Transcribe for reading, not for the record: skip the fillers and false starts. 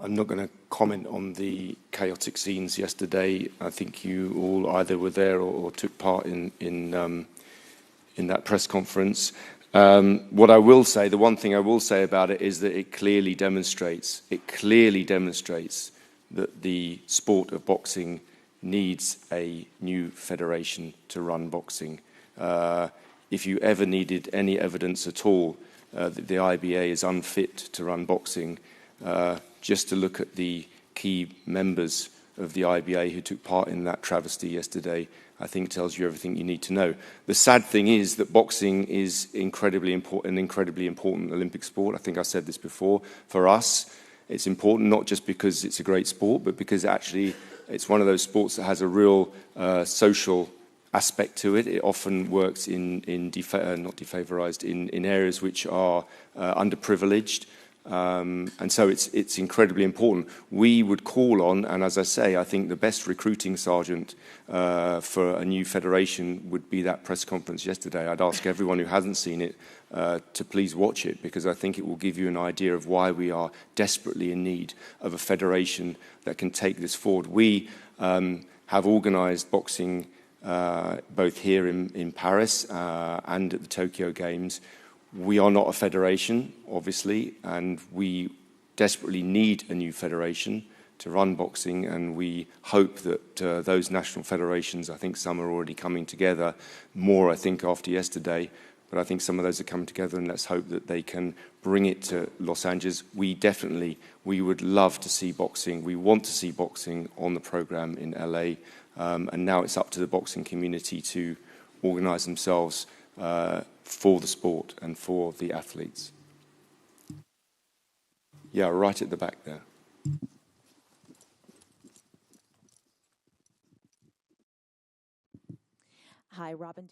I'm not going to comment on the chaotic scenes yesterday. I think you all either were there or took part in that press conference. What I will say, the one thing I will say about it is that it clearly demonstrates that the sport of boxing needs a new federation to run boxing. If you ever needed any evidence at all that the IBA is unfit to run boxing, just to look at the key members of the IBA who took part in that travesty yesterday, I think tells you everything you need to know. The sad thing is that boxing is an incredibly important Olympic sport. I think I said this before. For us, it's important not just because it's a great sport, but because actually it's one of those sports that has a real social aspect to it. It often works in areas which are underprivileged. And so it's incredibly important. We would call on, and as I say, I think the best recruiting sergeant for a new federation would be that press conference yesterday. I'd ask everyone who hasn't seen it to please watch it, because I think it will give you an idea of why we are desperately in need of a federation that can take this forward. We have organised boxing both here in Paris and at the Tokyo Games. We are not a federation, obviously, and we desperately need a new federation to run boxing, and we hope that those national federations, I think some are already coming together, more I think after yesterday, but I think some of those are coming together, and let's hope that they can bring it to Los Angeles. We would love to see boxing. We want to see boxing on the program in LA, and now it's up to the boxing community to organise themselves for the sport and for the athletes. Yeah, right at the back there. Hi, Robin.